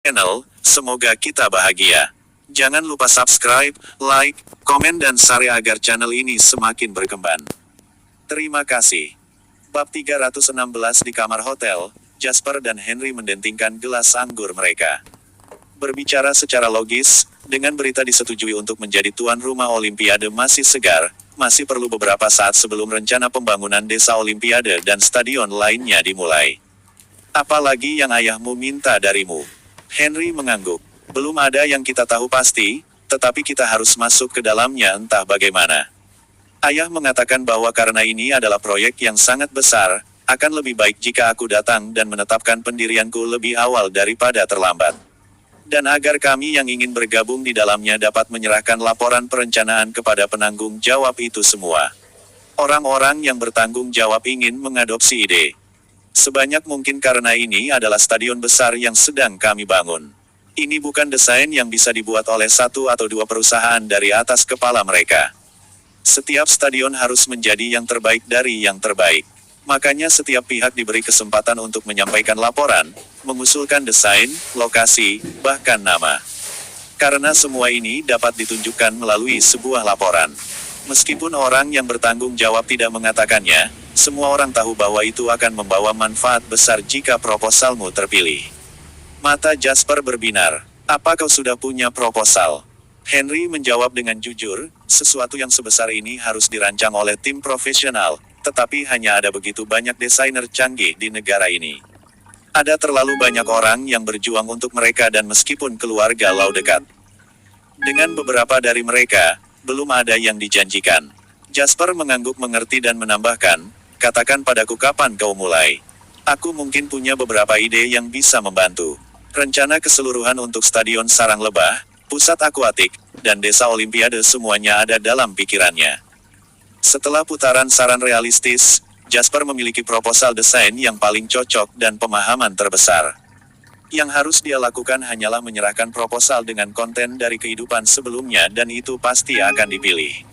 channel, semoga kita bahagia. Jangan lupa subscribe, like, komen dan share agar channel ini semakin berkembang. Terima kasih. Bab 316 di kamar hotel, Jasper dan Henry mendentingkan gelas anggur mereka. Berbicara secara logis, dengan berita disetujui untuk menjadi tuan rumah Olimpiade masih segar, masih perlu beberapa saat sebelum rencana pembangunan desa Olimpiade dan stadion lainnya dimulai. Apalagi yang ayahmu minta darimu? Henry mengangguk. Belum ada yang kita tahu pasti, tetapi kita harus masuk ke dalamnya entah bagaimana. Ayah mengatakan bahwa karena ini adalah proyek yang sangat besar, akan lebih baik jika aku datang dan menetapkan pendirianku lebih awal daripada terlambat. Dan agar kami yang ingin bergabung di dalamnya dapat menyerahkan laporan perencanaan kepada penanggung jawab itu semua. Orang-orang yang bertanggung jawab ingin mengadopsi ide. Sebanyak mungkin karena ini adalah stadion besar yang sedang kami bangun. Ini bukan desain yang bisa dibuat oleh satu atau dua perusahaan dari atas kepala mereka. Setiap stadion harus menjadi yang terbaik dari yang terbaik. Makanya setiap pihak diberi kesempatan untuk menyampaikan laporan, mengusulkan desain, lokasi, bahkan nama. Karena semua ini dapat ditunjukkan melalui sebuah laporan. Meskipun orang yang bertanggung jawab tidak mengatakannya, semua orang tahu bahwa itu akan membawa manfaat besar jika proposalmu terpilih. Mata Jasper berbinar. Apa kau sudah punya proposal? Henry menjawab dengan jujur, sesuatu yang sebesar ini harus dirancang oleh tim profesional, tetapi hanya ada begitu banyak desainer canggih di negara ini. Ada terlalu banyak orang yang berjuang untuk mereka dan meskipun keluarga Lau dekat dengan beberapa dari mereka, belum ada yang dijanjikan. Jasper mengangguk mengerti dan menambahkan, katakan padaku kapan kau mulai. Aku mungkin punya beberapa ide yang bisa membantu. Rencana keseluruhan untuk stadion sarang lebah, pusat akuatik, dan desa Olimpiade semuanya ada dalam pikirannya. Setelah putaran saran realistis, Jasper memiliki proposal desain yang paling cocok dan pemahaman terbesar. Yang harus dia lakukan hanyalah menyerahkan proposal dengan konten dari kehidupan sebelumnya dan itu pasti akan dipilih.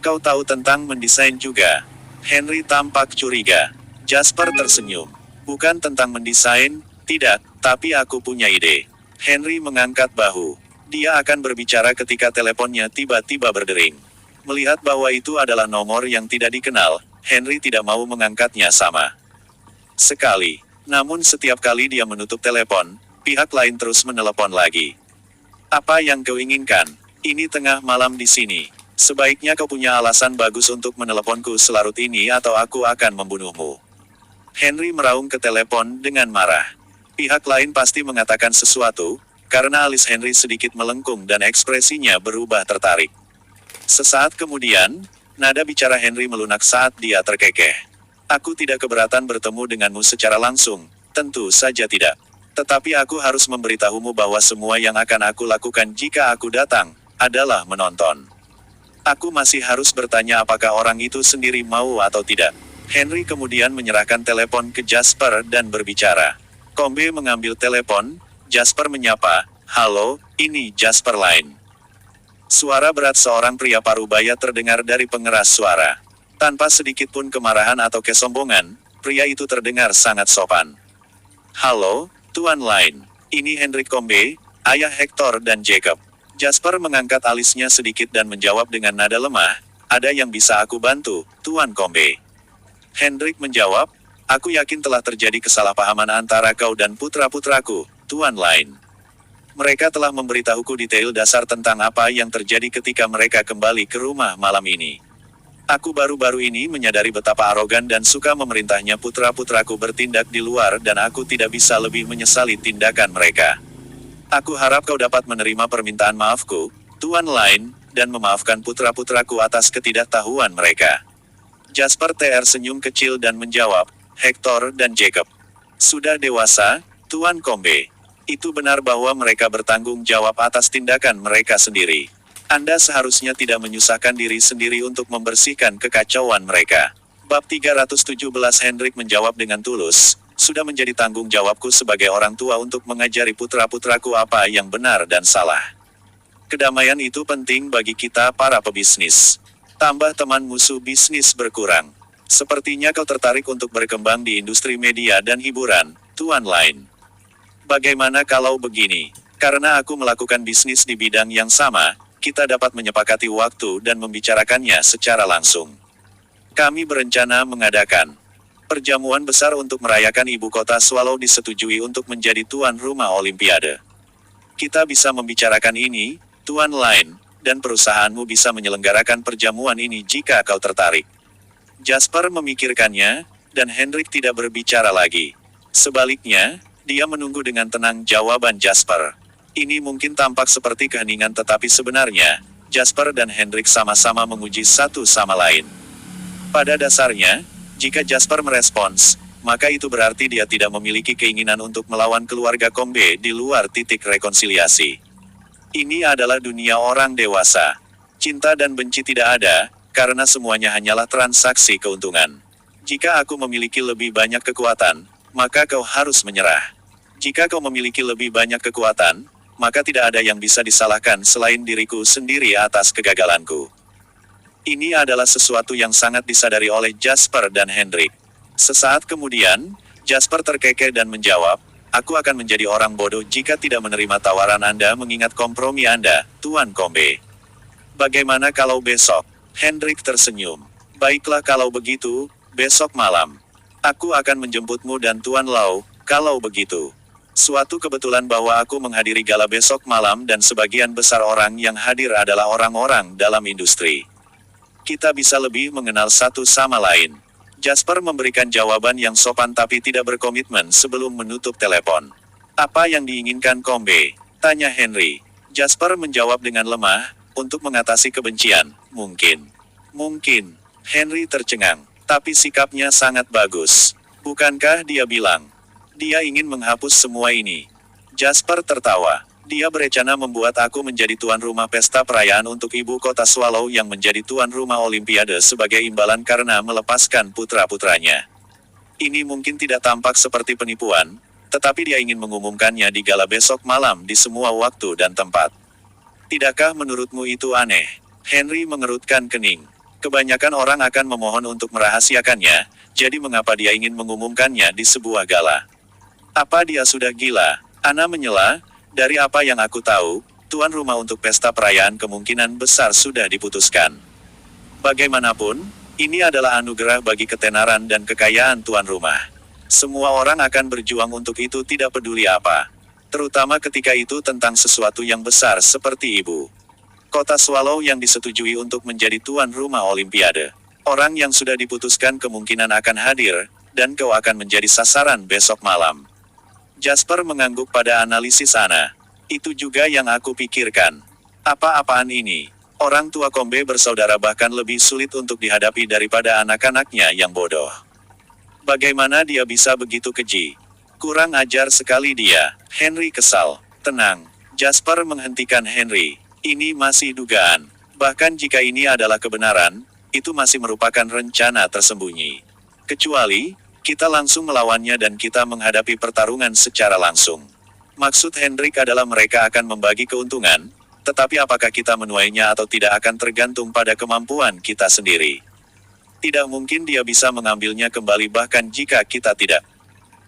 Kau tahu tentang mendesain juga? Henry tampak curiga. Jasper tersenyum. Bukan tentang mendesain, tidak, tapi aku punya ide. Henry mengangkat bahu. Dia akan berbicara ketika teleponnya tiba-tiba berdering. Melihat bahwa itu adalah nomor yang tidak dikenal, Henry tidak mau mengangkatnya sama sekali. Namun setiap kali dia menutup telepon, pihak lain terus menelepon lagi. Apa yang kau inginkan? Ini tengah malam di sini. Sebaiknya kau punya alasan bagus untuk meneleponku selarut ini atau aku akan membunuhmu. Henry meraung ke telepon dengan marah. Pihak lain pasti mengatakan sesuatu, karena alis Henry sedikit melengkung dan ekspresinya berubah tertarik. Sesaat kemudian, nada bicara Henry melunak saat dia terkekeh. Aku tidak keberatan bertemu denganmu secara langsung, tentu saja tidak. Tetapi aku harus memberitahumu bahwa semua yang akan aku lakukan jika aku datang, adalah menonton. Aku masih harus bertanya apakah orang itu sendiri mau atau tidak. Henry kemudian menyerahkan telepon ke Jasper dan berbicara. Combe mengambil telepon, Jasper menyapa, halo, ini Jasper Line. Suara berat seorang pria parubaya terdengar dari pengeras suara. Tanpa sedikit pun kemarahan atau kesombongan, pria itu terdengar sangat sopan. Halo, Tuan Line. Ini Hendrik Combe, ayah Hector dan Jacob. Jasper mengangkat alisnya sedikit dan menjawab dengan nada lemah, ada yang bisa aku bantu, Tuan Combe. Hendrik menjawab, aku yakin telah terjadi kesalahpahaman antara kau dan putra-putraku, Tuan Line. Mereka telah memberitahuku detail dasar tentang apa yang terjadi ketika mereka kembali ke rumah malam ini. Aku baru-baru ini menyadari betapa arogan dan suka memerintahnya putra-putraku bertindak di luar dan aku tidak bisa lebih menyesali tindakan mereka. Aku harap kau dapat menerima permintaan maafku, Tuan Line, dan memaafkan putra-putraku atas ketidaktahuan mereka. Jasper tersenyum kecil dan menjawab, Hector dan Jacob sudah dewasa, Tuan Combe. Itu benar bahwa mereka bertanggung jawab atas tindakan mereka sendiri. Anda seharusnya tidak menyusahkan diri sendiri untuk membersihkan kekacauan mereka. Bab 317 Hendrik menjawab dengan tulus, sudah menjadi tanggung jawabku sebagai orang tua untuk mengajari putra-putraku apa yang benar dan salah. Kedamaian itu penting bagi kita para pebisnis. Tambah teman musuh bisnis berkurang. Sepertinya kau tertarik untuk berkembang di industri media dan hiburan, Tuan Line. Bagaimana kalau begini? Karena aku melakukan bisnis di bidang yang sama, kita dapat menyepakati waktu dan membicarakannya secara langsung. Kami berencana mengadakan perjamuan besar untuk merayakan ibu kota Swallow disetujui untuk menjadi tuan rumah Olimpiade. Kita bisa membicarakan ini, Tuan Line, dan perusahaanmu bisa menyelenggarakan perjamuan ini jika kau tertarik. Jasper memikirkannya, dan Hendrik tidak berbicara lagi. Sebaliknya, dia menunggu dengan tenang jawaban Jasper. Ini mungkin tampak seperti keheningan tetapi sebenarnya, Jasper dan Hendrik sama-sama menguji satu sama lain. Pada dasarnya, jika Jasper merespons, maka itu berarti dia tidak memiliki keinginan untuk melawan keluarga Combe di luar titik rekonsiliasi. Ini adalah dunia orang dewasa. Cinta dan benci tidak ada, karena semuanya hanyalah transaksi keuntungan. Jika aku memiliki lebih banyak kekuatan, maka kau harus menyerah. Jika kau memiliki lebih banyak kekuatan, maka tidak ada yang bisa disalahkan selain diriku sendiri atas kegagalanku. Ini adalah sesuatu yang sangat disadari oleh Jasper dan Hendrik. Sesaat kemudian, Jasper terkekeh dan menjawab, aku akan menjadi orang bodoh jika tidak menerima tawaran Anda mengingat kompromi Anda, Tuan Combe. Bagaimana kalau besok? Hendrik tersenyum. Baiklah kalau begitu, besok malam. Aku akan menjemputmu dan Tuan Lau, kalau begitu. Suatu kebetulan bahwa aku menghadiri gala besok malam dan sebagian besar orang yang hadir adalah orang-orang dalam industri. Kita bisa lebih mengenal satu sama lain. Jasper memberikan jawaban yang sopan tapi tidak berkomitmen sebelum menutup telepon. Apa yang diinginkan Combe? Tanya Henry. Jasper menjawab dengan lemah, untuk mengatasi kebencian, mungkin. Mungkin. Henry tercengang, tapi sikapnya sangat bagus. Bukankah dia bilang? Dia ingin menghapus semua ini. Jasper tertawa. Dia berencana membuat aku menjadi tuan rumah pesta perayaan untuk ibu kota Swallow yang menjadi tuan rumah Olimpiade sebagai imbalan karena melepaskan putra-putranya. Ini mungkin tidak tampak seperti penipuan, tetapi dia ingin mengumumkannya di gala besok malam di semua waktu dan tempat. Tidakkah menurutmu itu aneh? Henry mengerutkan kening. Kebanyakan orang akan memohon untuk merahasiakannya, jadi mengapa dia ingin mengumumkannya di sebuah gala? Apa dia sudah gila? Ana menyela. Dari apa yang aku tahu, tuan rumah untuk pesta perayaan kemungkinan besar sudah diputuskan. Bagaimanapun, ini adalah anugerah bagi ketenaran dan kekayaan tuan rumah. Semua orang akan berjuang untuk itu tidak peduli apa. Terutama ketika itu tentang sesuatu yang besar seperti ibu kota Swallow yang disetujui untuk menjadi tuan rumah Olimpiade. Orang yang sudah diputuskan kemungkinan akan hadir, dan kau akan menjadi sasaran besok malam. Jasper mengangguk pada analisis Ana. Itu juga yang aku pikirkan. Apa-apaan ini? Orang tua Combe bersaudara bahkan lebih sulit untuk dihadapi daripada anak-anaknya yang bodoh. Bagaimana dia bisa begitu keji? Kurang ajar sekali dia. Henry kesal. Tenang. Jasper menghentikan Henry. Ini masih dugaan. Bahkan jika ini adalah kebenaran, itu masih merupakan rencana tersembunyi. Kecuali, kita langsung melawannya dan kita menghadapi pertarungan secara langsung. Maksud Hendrik adalah mereka akan membagi keuntungan, tetapi apakah kita menuainya atau tidak akan tergantung pada kemampuan kita sendiri. Tidak mungkin dia bisa mengambilnya kembali bahkan jika kita tidak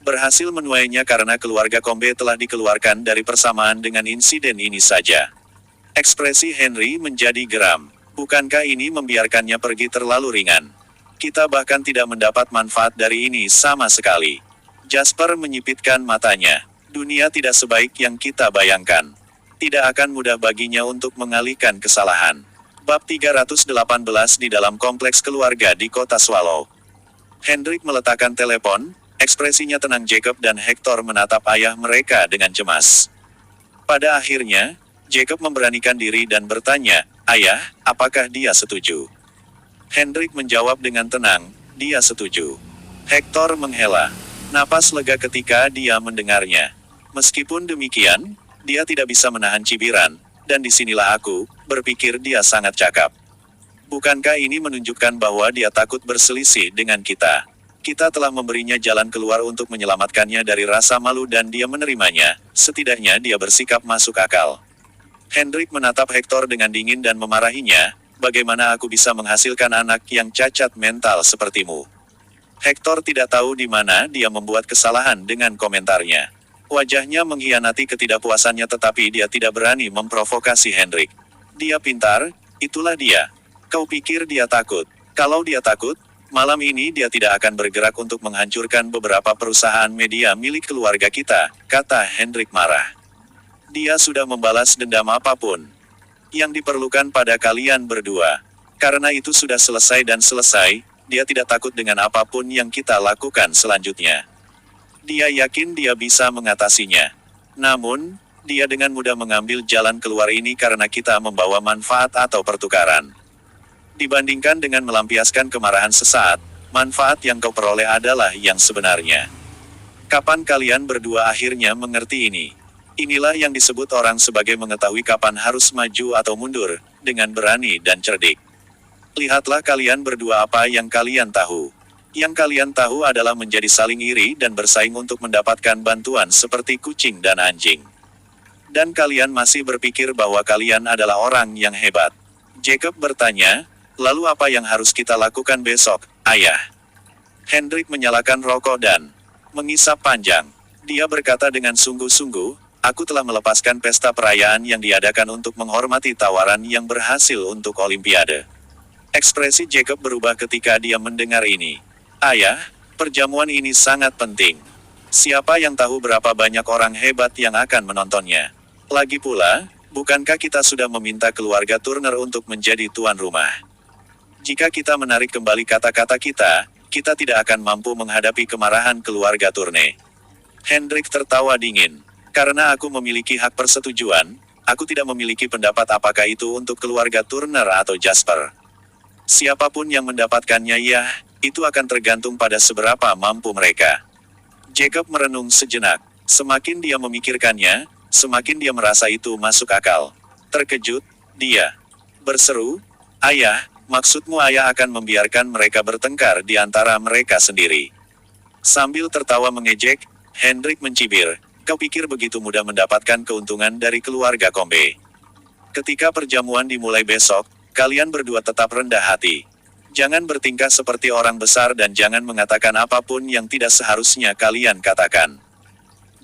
berhasil menuainya karena keluarga Combe telah dikeluarkan dari persamaan dengan insiden ini saja. Ekspresi Henry menjadi geram. Bukankah ini membiarkannya pergi terlalu ringan? Kita bahkan tidak mendapat manfaat dari ini sama sekali. Jasper menyipitkan matanya. Dunia tidak sebaik yang kita bayangkan. Tidak akan mudah baginya untuk mengalihkan kesalahan. Bab 318 di dalam kompleks keluarga di kota Swallow. Hendrik meletakkan telepon, ekspresinya tenang. Jacob dan Hector menatap ayah mereka dengan cemas. Pada akhirnya, Jacob memberanikan diri dan bertanya, "Ayah, apakah dia setuju?" Hendrik menjawab dengan tenang, "Dia setuju." Hector menghela napas lega ketika dia mendengarnya. Meskipun demikian, dia tidak bisa menahan cibiran, dan disinilah aku berpikir dia sangat cakap. Bukankah ini menunjukkan bahwa dia takut berselisih dengan kita? Kita telah memberinya jalan keluar untuk menyelamatkannya dari rasa malu dan dia menerimanya, setidaknya dia bersikap masuk akal. Hendrik menatap Hector dengan dingin dan memarahinya, "Bagaimana aku bisa menghasilkan anak yang cacat mental sepertimu?" Hector tidak tahu di mana dia membuat kesalahan dengan komentarnya. Wajahnya mengkhianati ketidakpuasannya tetapi dia tidak berani memprovokasi Hendrik. Dia pintar, itulah dia. Kau pikir dia takut? Kalau dia takut, malam ini dia tidak akan bergerak untuk menghancurkan beberapa perusahaan media milik keluarga kita, kata Hendrik marah. Dia sudah membalas dendam apapun yang diperlukan pada kalian berdua. Karena itu sudah selesai dan selesai, dia tidak takut dengan apapun yang kita lakukan selanjutnya. Dia yakin dia bisa mengatasinya. Namun, dia dengan mudah mengambil jalan keluar ini karena kita membawa manfaat atau pertukaran. Dibandingkan dengan melampiaskan kemarahan sesaat, manfaat yang kau peroleh adalah yang sebenarnya. Kapan kalian berdua akhirnya mengerti ini? Inilah yang disebut orang sebagai mengetahui kapan harus maju atau mundur, dengan berani dan cerdik. Lihatlah kalian berdua apa yang kalian tahu. Yang kalian tahu adalah menjadi saling iri dan bersaing untuk mendapatkan bantuan seperti kucing dan anjing. Dan kalian masih berpikir bahwa kalian adalah orang yang hebat. Jacob bertanya, lalu apa yang harus kita lakukan besok, ayah? Hendrik menyalakan rokok dan mengisap panjang. Dia berkata dengan sungguh-sungguh, aku telah melepaskan pesta perayaan yang diadakan untuk menghormati tawaran yang berhasil untuk Olimpiade. Ekspresi Jacob berubah ketika dia mendengar ini. Ayah, perjamuan ini sangat penting. Siapa yang tahu berapa banyak orang hebat yang akan menontonnya? Lagi pula, bukankah kita sudah meminta keluarga Turner untuk menjadi tuan rumah? Jika kita menarik kembali kata-kata kita, kita tidak akan mampu menghadapi kemarahan keluarga Turner. Hendrik tertawa dingin. Karena aku memiliki hak persetujuan, aku tidak memiliki pendapat apakah itu untuk keluarga Turner atau Jasper. Siapapun yang mendapatkannya ya, itu akan tergantung pada seberapa mampu mereka. Jacob merenung sejenak. Semakin dia memikirkannya, semakin dia merasa itu masuk akal. Terkejut, dia berseru, ayah, maksudmu ayah akan membiarkan mereka bertengkar di antara mereka sendiri? Sambil tertawa mengejek, Hendrik mencibir, kau pikir begitu mudah mendapatkan keuntungan dari keluarga Combe? Ketika perjamuan dimulai besok, kalian berdua tetap rendah hati. Jangan bertingkah seperti orang besar dan jangan mengatakan apapun yang tidak seharusnya kalian katakan.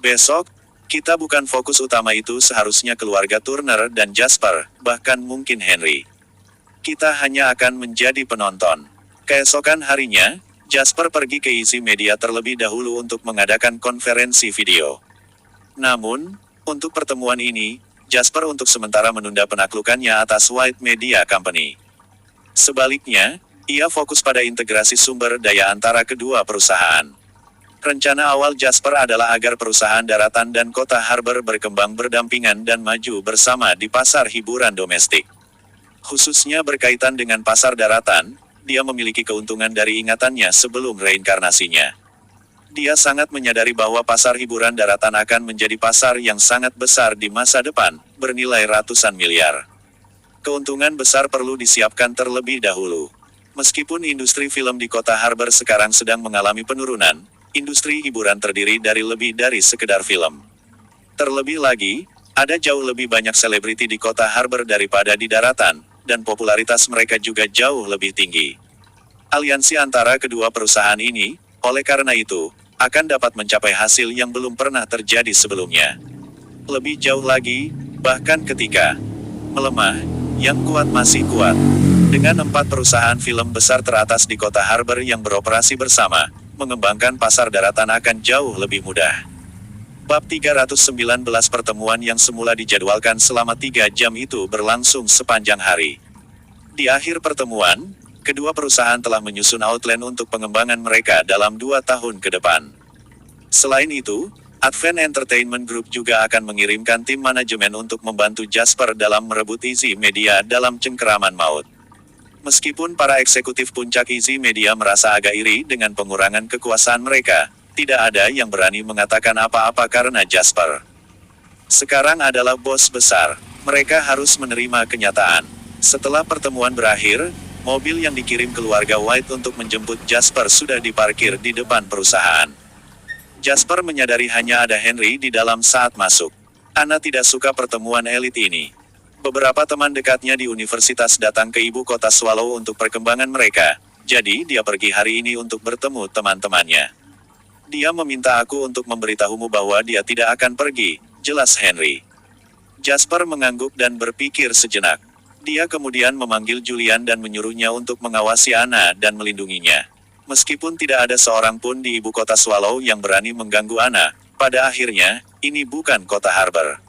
Besok, kita bukan fokus utama itu seharusnya keluarga Turner dan Jasper, bahkan mungkin Henry. Kita hanya akan menjadi penonton. Keesokan harinya, Jasper pergi ke Easy Media terlebih dahulu untuk mengadakan konferensi video. Namun, untuk pertemuan ini, Jasper untuk sementara menunda penaklukannya atas White Media Company. Sebaliknya, ia fokus pada integrasi sumber daya antara kedua perusahaan. Rencana awal Jasper adalah agar perusahaan daratan dan kota harbor berkembang berdampingan dan maju bersama di pasar hiburan domestik. Khususnya berkaitan dengan pasar daratan, dia memiliki keuntungan dari ingatannya sebelum reinkarnasinya. Dia sangat menyadari bahwa pasar hiburan daratan akan menjadi pasar yang sangat besar di masa depan, bernilai ratusan miliar. Keuntungan besar perlu disiapkan terlebih dahulu. Meskipun industri film di kota harbor sekarang sedang mengalami penurunan, industri hiburan terdiri dari lebih dari sekedar film. Terlebih lagi, ada jauh lebih banyak selebriti di kota harbor daripada di daratan, dan popularitas mereka juga jauh lebih tinggi. Aliansi antara kedua perusahaan ini, oleh karena itu, akan dapat mencapai hasil yang belum pernah terjadi sebelumnya. Lebih jauh lagi, bahkan ketika melemah, yang kuat masih kuat. Dengan 4 perusahaan film besar teratas di kota harbor yang beroperasi bersama, mengembangkan pasar daratan akan jauh lebih mudah. Bab 319 pertemuan yang semula dijadwalkan selama 3 jam itu berlangsung sepanjang hari. Di akhir pertemuan, kedua perusahaan telah menyusun outline untuk pengembangan mereka dalam 2 tahun ke depan. Selain itu, Advent Entertainment Group juga akan mengirimkan tim manajemen untuk membantu Jasper dalam merebut Easy Media dalam cengkeraman maut. Meskipun para eksekutif puncak Easy Media merasa agak iri dengan pengurangan kekuasaan mereka, tidak ada yang berani mengatakan apa-apa karena Jasper sekarang adalah bos besar. Mereka harus menerima kenyataan. Setelah pertemuan berakhir, mobil yang dikirim keluarga White untuk menjemput Jasper sudah diparkir di depan perusahaan. Jasper menyadari hanya ada Henry di dalam saat masuk. Anna tidak suka pertemuan elit ini. Beberapa teman dekatnya di universitas datang ke ibu kota Swallow untuk perkembangan mereka, jadi dia pergi hari ini untuk bertemu teman-temannya. Dia meminta aku untuk memberitahumu bahwa dia tidak akan pergi, jelas Henry. Jasper mengangguk dan berpikir sejenak. Dia kemudian memanggil Julian dan menyuruhnya untuk mengawasi Anna dan melindunginya. Meskipun tidak ada seorang pun di ibu kota Swallow yang berani mengganggu Anna, pada akhirnya, ini bukan kota Harbor.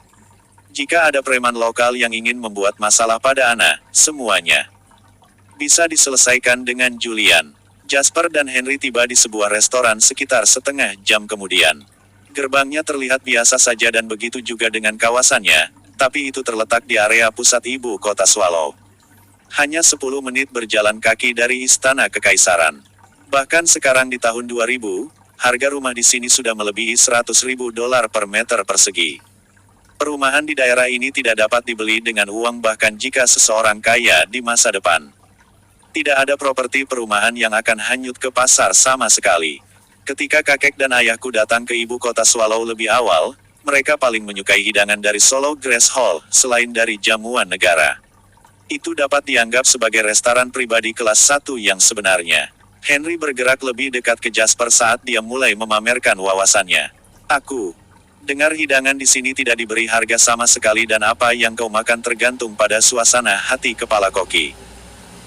Jika ada preman lokal yang ingin membuat masalah pada Anna, semuanya bisa diselesaikan dengan Julian. Jasper dan Henry tiba di sebuah restoran sekitar setengah jam kemudian. Gerbangnya terlihat biasa saja dan begitu juga dengan kawasannya, tapi itu terletak di area pusat ibu kota Swallow. Hanya 10 menit berjalan kaki dari Istana Kekaisaran. Bahkan sekarang di tahun 2000, harga rumah di sini sudah melebihi $100.000 per meter persegi. Perumahan di daerah ini tidak dapat dibeli dengan uang bahkan jika seseorang kaya di masa depan. Tidak ada properti perumahan yang akan hanyut ke pasar sama sekali. Ketika kakek dan ayahku datang ke ibu kota Swallow lebih awal, mereka paling menyukai hidangan dari Swallow Grass Hall, selain dari jamuan negara. Itu dapat dianggap sebagai restoran pribadi kelas 1 yang sebenarnya. Henry bergerak lebih dekat ke Jasper saat dia mulai memamerkan wawasannya. Aku dengar hidangan di sini tidak diberi harga sama sekali dan apa yang kau makan tergantung pada suasana hati kepala koki.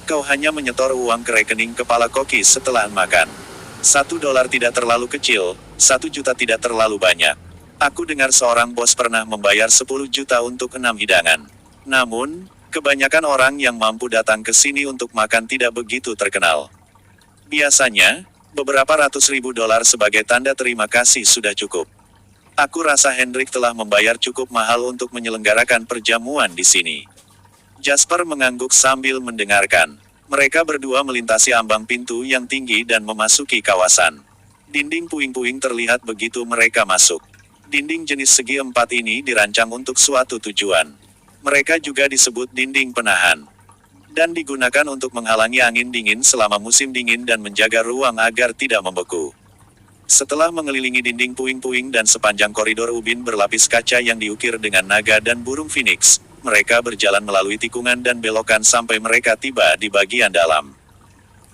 Kau hanya menyetor uang ke rekening kepala koki setelah makan. $1 tidak terlalu kecil, 1 juta tidak terlalu banyak. Aku dengar seorang bos pernah membayar 10 juta untuk 6 hidangan. Namun, kebanyakan orang yang mampu datang ke sini untuk makan tidak begitu terkenal. Biasanya, beberapa $100.000 sebagai tanda terima kasih sudah cukup. Aku rasa Hendrik telah membayar cukup mahal untuk menyelenggarakan perjamuan di sini. Jasper mengangguk sambil mendengarkan. Mereka berdua melintasi ambang pintu yang tinggi dan memasuki kawasan. Dinding puing-puing terlihat begitu mereka masuk. Dinding jenis segi 4 ini dirancang untuk suatu tujuan. Mereka juga disebut dinding penahan. Dan digunakan untuk menghalangi angin dingin selama musim dingin dan menjaga ruang agar tidak membeku. Setelah mengelilingi dinding puing-puing dan sepanjang koridor ubin berlapis kaca yang diukir dengan naga dan burung phoenix, mereka berjalan melalui tikungan dan belokan sampai mereka tiba di bagian dalam.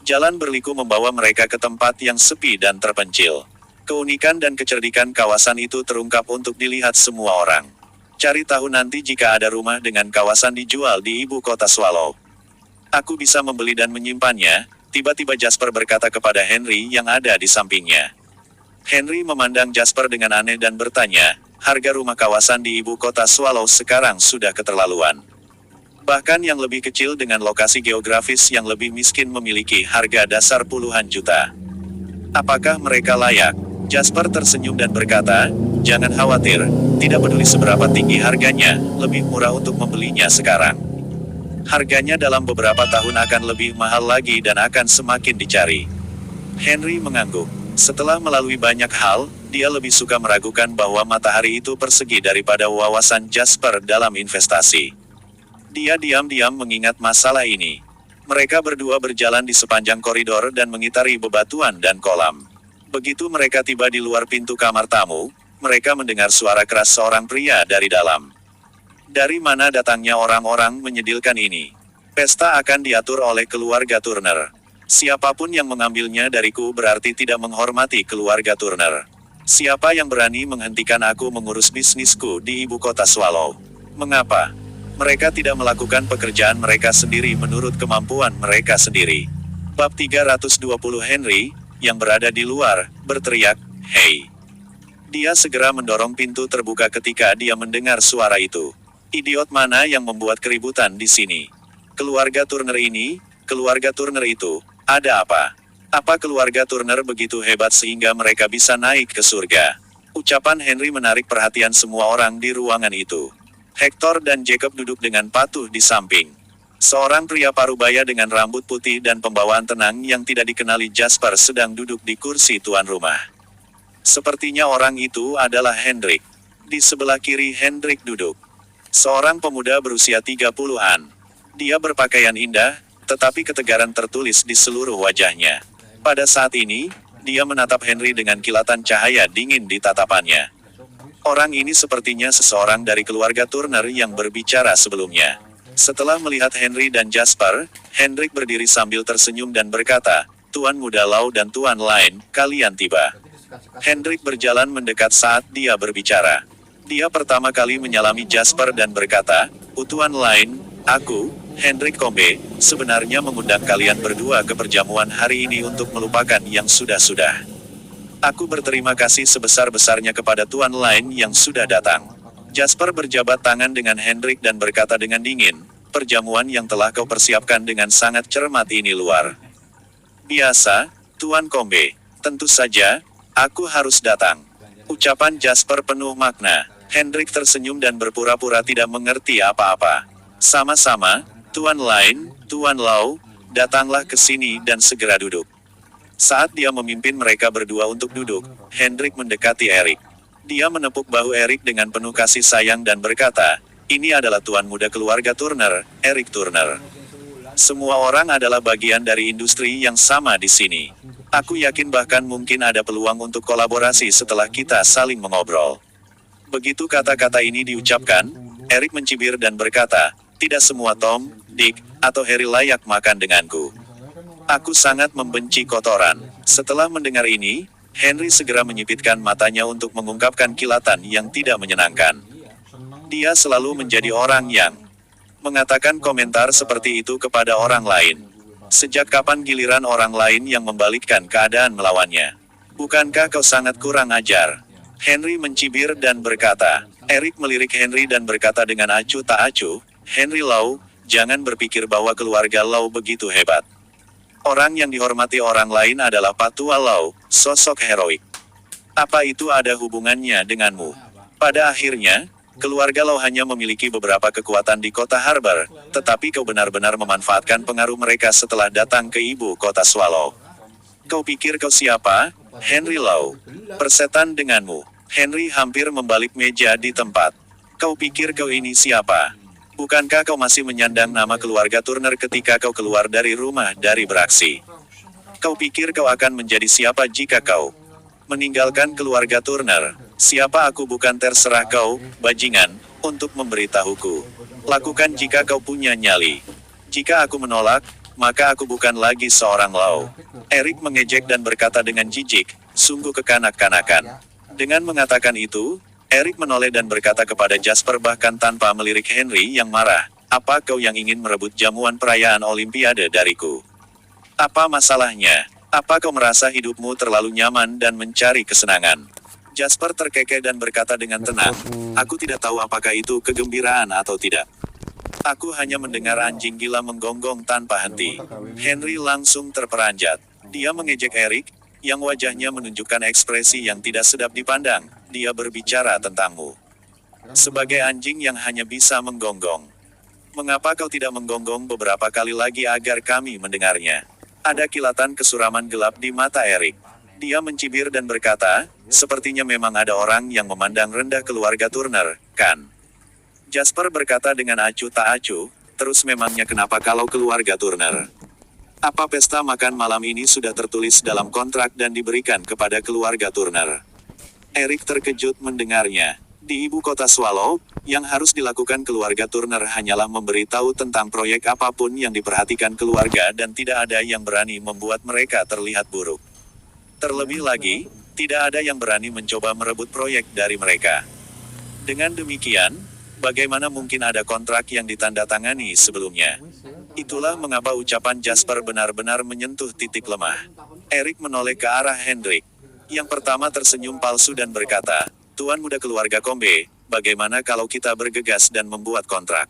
Jalan berliku membawa mereka ke tempat yang sepi dan terpencil. Keunikan dan kecerdikan kawasan itu terungkap untuk dilihat semua orang. Cari tahu nanti jika ada rumah dengan kawasan dijual di ibu kota Swallow. Aku bisa membeli dan menyimpannya, tiba-tiba Jasper berkata kepada Henry yang ada di sampingnya. Henry memandang Jasper dengan aneh dan bertanya, harga rumah kawasan di ibu kota Swallow sekarang sudah keterlaluan. Bahkan yang lebih kecil dengan lokasi geografis yang lebih miskin memiliki harga dasar puluhan juta. Apakah mereka layak? Jasper tersenyum dan berkata, jangan khawatir, tidak peduli seberapa tinggi harganya, lebih murah untuk membelinya sekarang. Harganya dalam beberapa tahun akan lebih mahal lagi dan akan semakin dicari. Henry mengangguk. Setelah melalui banyak hal, dia lebih suka meragukan bahwa matahari itu persegi daripada wawasan Jasper dalam investasi. Dia diam-diam mengingat masalah ini. Mereka berdua berjalan di sepanjang koridor dan mengitari bebatuan dan kolam. Begitu mereka tiba di luar pintu kamar tamu, mereka mendengar suara keras seorang pria dari dalam. Dari mana datangnya orang-orang menyedilkan ini? Pesta akan diatur oleh keluarga Turner. Siapapun yang mengambilnya dariku berarti tidak menghormati keluarga Turner. Siapa yang berani menghentikan aku mengurus bisnisku di ibu kota Swallow? Mengapa mereka tidak melakukan pekerjaan mereka sendiri menurut kemampuan mereka sendiri? Bab 320 Henry, yang berada di luar, berteriak, "Hei!" Dia segera mendorong pintu terbuka ketika dia mendengar suara itu. Idiot mana yang membuat keributan di sini? Keluarga Turner ini, keluarga Turner itu, ada apa? Apa keluarga Turner begitu hebat sehingga mereka bisa naik ke surga? Ucapan Henry menarik perhatian semua orang di ruangan itu. Hector dan Jacob duduk dengan patuh di samping. Seorang pria parubaya dengan rambut putih dan pembawaan tenang yang tidak dikenali Jasper sedang duduk di kursi tuan rumah. Sepertinya orang itu adalah Hendrik. Di sebelah kiri Hendrik duduk seorang pemuda berusia 30-an. Dia berpakaian indah, tetapi ketegaran tertulis di seluruh wajahnya. Pada saat ini, dia menatap Henry dengan kilatan cahaya dingin di tatapannya. Orang ini sepertinya seseorang dari keluarga Turner yang berbicara sebelumnya. Setelah melihat Henry dan Jasper, Hendrik berdiri sambil tersenyum dan berkata, "Tuan Muda Lau dan Tuan Lain, kalian tiba. Hendrik berjalan mendekat saat dia berbicara. Dia pertama kali menyalami Jasper dan berkata, "Tuan Lain, aku, Hendrik Kombe, sebenarnya mengundang kalian berdua ke perjamuan hari ini untuk melupakan yang sudah-sudah. Aku berterima kasih sebesar-besarnya kepada Tuan Lain yang sudah datang." Jasper berjabat tangan dengan Hendrik dan berkata dengan dingin, "Perjamuan yang telah kau persiapkan dengan sangat cermat ini luar biasa, Tuan Kombe. Tentu saja, aku harus datang." Ucapan Jasper penuh makna. Hendrik tersenyum dan berpura-pura tidak mengerti apa-apa. "Sama-sama, Tuan Lain, Tuan Lau, datanglah ke sini dan segera duduk." Saat dia memimpin mereka berdua untuk duduk, Hendrik mendekati Erik. Dia menepuk bahu Erik dengan penuh kasih sayang dan berkata, "Ini adalah tuan muda keluarga Turner, Erik Turner. Semua orang adalah bagian dari industri yang sama di sini. Aku yakin bahkan mungkin ada peluang untuk kolaborasi setelah kita saling mengobrol." Begitu kata-kata ini diucapkan, Erik mencibir dan berkata, "Tidak semua Tom, Dick, atau Harry layak makan denganku. Aku sangat membenci kotoran." Setelah mendengar ini, Henry segera menyipitkan matanya untuk mengungkapkan kilatan yang tidak menyenangkan. Dia selalu menjadi orang yang mengatakan komentar seperti itu kepada orang lain. Sejak kapan giliran orang lain yang membalikkan keadaan melawannya? "Bukankah kau sangat kurang ajar?" Henry mencibir dan berkata. Erik melirik Henry dan berkata dengan acuh tak acuh, "Henry Lau, jangan berpikir bahwa keluarga Lau begitu hebat. Orang yang dihormati orang lain adalah Patua Lau, sosok heroik. Apa itu ada hubungannya denganmu? Pada akhirnya, keluarga Lau hanya memiliki beberapa kekuatan di kota Harbor, tetapi kau benar-benar memanfaatkan pengaruh mereka setelah datang ke ibu kota Swallow. Kau pikir kau siapa, Henry Lau? Persetan denganmu." Henry hampir membalik meja di tempat. "Kau pikir kau ini siapa? Bukankah kau masih menyandang nama keluarga Turner ketika kau keluar dari rumah dari beraksi? Kau pikir kau akan menjadi siapa jika kau meninggalkan keluarga Turner? Siapa aku bukan terserah kau, bajingan, untuk memberitahuku. Lakukan jika kau punya nyali. Jika aku menolak, maka aku bukan lagi seorang Lau." Erik mengejek dan berkata dengan jijik, "Sungguh kekanak-kanakan." Dengan mengatakan itu, Erik menoleh dan berkata kepada Jasper bahkan tanpa melirik Henry yang marah, "Apa kau yang ingin merebut jamuan perayaan Olimpiade dariku? Apa masalahnya? Apa kau merasa hidupmu terlalu nyaman dan mencari kesenangan?" Jasper terkekeh dan berkata dengan tenang, "Aku tidak tahu apakah itu kegembiraan atau tidak. Aku hanya mendengar anjing gila menggonggong tanpa henti." Henry langsung terperanjat. Dia mengejek Erik, yang wajahnya menunjukkan ekspresi yang tidak sedap dipandang. "Dia berbicara tentangmu sebagai anjing yang hanya bisa menggonggong. Mengapa kau tidak menggonggong beberapa kali lagi agar kami mendengarnya?" Ada kilatan kesuraman gelap di mata Erik. Dia mencibir dan berkata, "Sepertinya memang ada orang yang memandang rendah keluarga Turner, kan?" Jasper berkata dengan acuh tak acuh, "Terus memangnya kenapa kalau keluarga Turner? Apa pesta makan malam ini sudah tertulis dalam kontrak dan diberikan kepada keluarga Turner?" Erik terkejut mendengarnya. Di ibu kota Swallow, yang harus dilakukan keluarga Turner hanyalah memberitahu tentang proyek apapun yang diperhatikan keluarga dan tidak ada yang berani membuat mereka terlihat buruk. Terlebih lagi, tidak ada yang berani mencoba merebut proyek dari mereka. Dengan demikian, bagaimana mungkin ada kontrak yang ditandatangani sebelumnya? Itulah mengapa ucapan Jasper benar-benar menyentuh titik lemah. Erik menoleh ke arah Hendrik. Yang pertama tersenyum palsu dan berkata, "Tuan muda keluarga Kombe, bagaimana kalau kita bergegas dan membuat kontrak?